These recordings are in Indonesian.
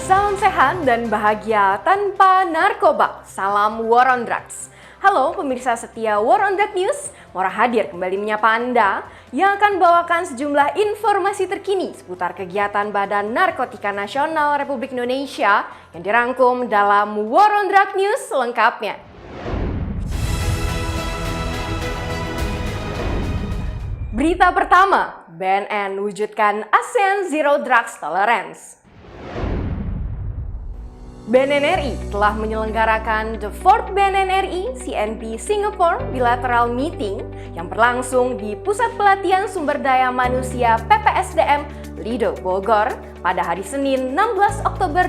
Salam sehat dan bahagia tanpa narkoba. Salam War on Drugs. Halo pemirsa setia War on Drugs News. Mora hadir kembali menyapa Anda yang akan bawakan sejumlah informasi terkini seputar kegiatan Badan Narkotika Nasional Republik Indonesia yang dirangkum dalam War on Drugs News selengkapnya. Berita pertama, BNN wujudkan ASEAN Zero Drugs Tolerance. BNN RI telah menyelenggarakan The Fourth BNN RI CNP Singapore Bilateral Meeting yang berlangsung di Pusat Pelatihan Sumber Daya Manusia PPSDM Lido Bogor pada hari Senin 16 Oktober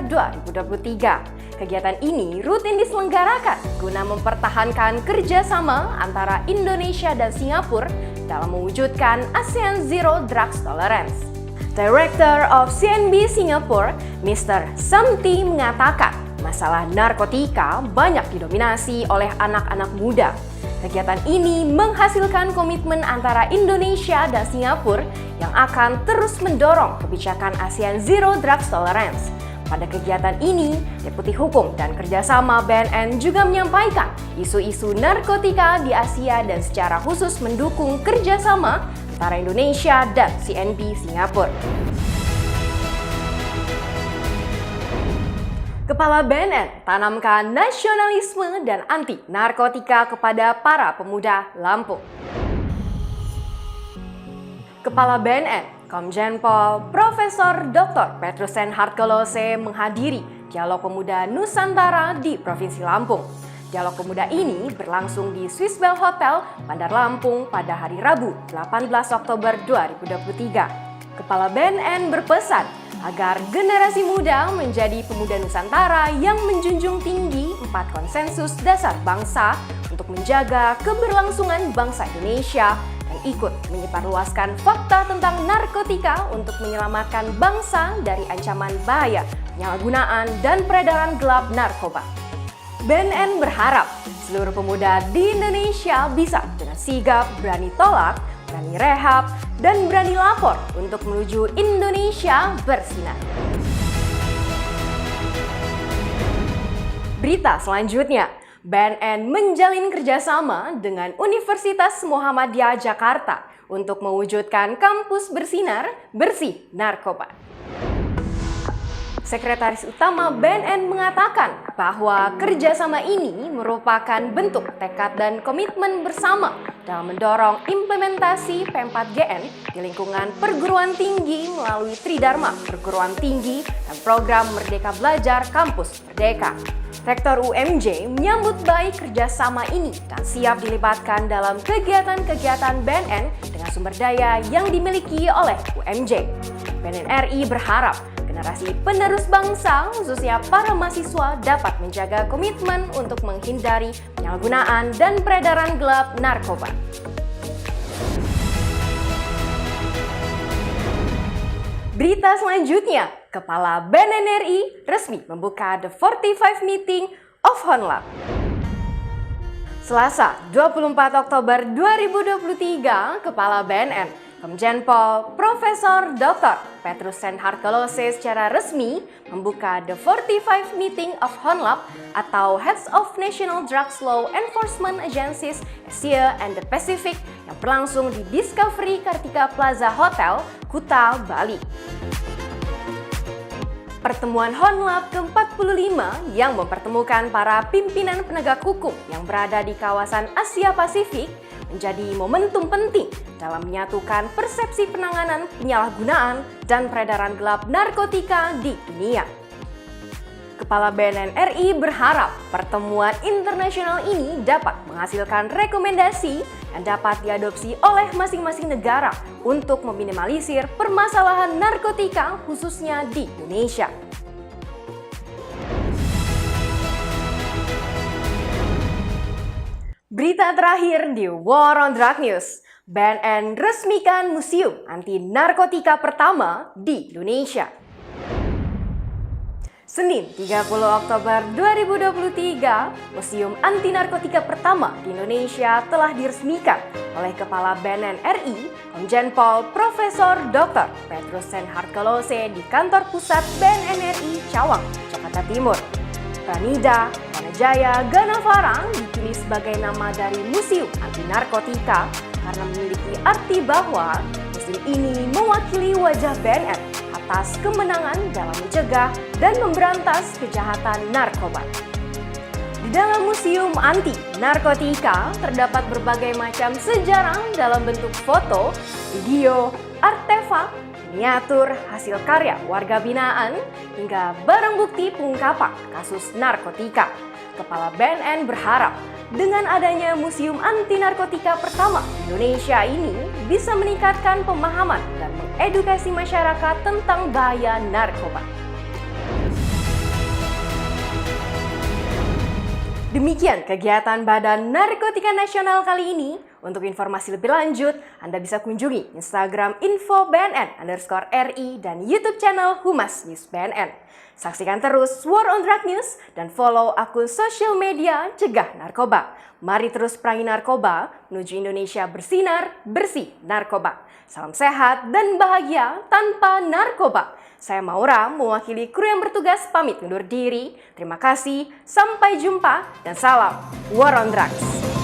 2023. Kegiatan ini rutin diselenggarakan guna mempertahankan kerjasama antara Indonesia dan Singapura dalam mewujudkan ASEAN Zero Drugs Tolerance. Director of CNB Singapore, Mr. Samti mengatakan masalah narkotika banyak didominasi oleh anak-anak muda. Kegiatan ini menghasilkan komitmen antara Indonesia dan Singapura yang akan terus mendorong kebijakan ASEAN Zero Drugs Tolerance. Pada kegiatan ini, Deputi Hukum dan Kerjasama BNN juga menyampaikan isu-isu narkotika di Asia dan secara khusus mendukung kerjasama antara Indonesia dan CNB Singapura. Kepala BNN tanamkan nasionalisme dan anti narkotika kepada para pemuda Lampung. Kepala BNN Komjen Pol Profesor Dr. Petrus Reinhard Kolose menghadiri Dialog Pemuda Nusantara di Provinsi Lampung. Dialog Pemuda ini berlangsung di Swiss Bell Hotel, Bandar Lampung pada hari Rabu 18 Oktober 2023. Kepala BNN berpesan agar generasi muda menjadi pemuda Nusantara yang menjunjung tinggi 4 konsensus dasar bangsa untuk menjaga keberlangsungan bangsa Indonesia dan ikut menyebarluaskan fakta tentang narkotika untuk menyelamatkan bangsa dari ancaman bahaya penyalahgunaan dan peredaran gelap narkoba. BNN berharap seluruh pemuda di Indonesia bisa dengan sigap berani tolak, berani rehab, dan berani lapor untuk menuju Indonesia bersinar. Berita selanjutnya, BNN menjalin kerjasama dengan Universitas Muhammadiyah Jakarta untuk mewujudkan kampus bersinar bersih narkoba. Sekretaris Utama BNN mengatakan bahwa kerjasama ini merupakan bentuk tekad dan komitmen bersama dalam mendorong implementasi P4GN di lingkungan perguruan tinggi melalui Tridharma Perguruan Tinggi dan program Merdeka Belajar Kampus Merdeka. Rektor UMJ menyambut baik kerjasama ini dan siap dilibatkan dalam kegiatan-kegiatan BNN dengan sumber daya yang dimiliki oleh UMJ. BNN RI berharap generasi penerus bangsa, khususnya para mahasiswa, dapat menjaga komitmen untuk menghindari penyalahgunaan dan peredaran gelap narkoba. Berita selanjutnya, Kepala BNN RI resmi membuka The 45 Meeting of Honlab. Selasa, 24 Oktober 2023, Kepala BNN Komjen Pol Profesor Dr. Petrus Reinhard Kolose secara resmi membuka The 45 Meeting of Honlab atau Heads of National Drugs Law Enforcement Agencies Asia and the Pacific yang berlangsung di Discovery Kartika Plaza Hotel, Kuta, Bali. Pertemuan Honlab ke-45 yang mempertemukan para pimpinan penegak hukum yang berada di kawasan Asia Pasifik menjadi momentum penting dalam menyatukan persepsi penanganan penyalahgunaan dan peredaran gelap narkotika di dunia. Kepala BNN RI berharap pertemuan internasional ini dapat menghasilkan rekomendasi yang dapat diadopsi oleh masing-masing negara untuk meminimalisir permasalahan narkotika khususnya di Indonesia. Berita terakhir di War on Drugs News, BNN resmikan museum anti narkotika pertama di Indonesia. Senin 30 Oktober 2023, Museum Anti Narkotika pertama di Indonesia telah diresmikan oleh Kepala BNN RI, Komjen Pol Profesor Dr. Petrus Senhard Kolose di kantor pusat BNN RI Cawang, Jakarta Timur. Pranida Manajaya Ganavarang dipilih sebagai nama dari Museum Anti Narkotika karena memiliki arti bahwa museum ini mewakili wajah BNN atas kemenangan dalam mencegah dan memberantas kejahatan narkoba. Di dalam Museum Anti Narkotika terdapat berbagai macam sejarah dalam bentuk foto, video, artefak, miniatur, hasil karya warga binaan, hingga barang bukti pengungkapan kasus narkotika. Kepala BNN berharap dengan adanya Museum Anti Narkotika pertama di Indonesia ini bisa meningkatkan pemahaman dan mengedukasi masyarakat tentang bahaya narkoba. Demikian kegiatan Badan Narkotika Nasional kali ini. Untuk informasi lebih lanjut, Anda bisa kunjungi Instagram info BNN_RI dan YouTube channel Humas News BNN. Saksikan terus War on Drug News dan follow akun sosial media Cegah Narkoba. Mari terus perangi narkoba menuju Indonesia bersinar, bersih narkoba. Salam sehat dan bahagia tanpa narkoba. Saya Maura, mewakili kru yang bertugas pamit undur diri. Terima kasih, sampai jumpa, dan salam War on Drugs.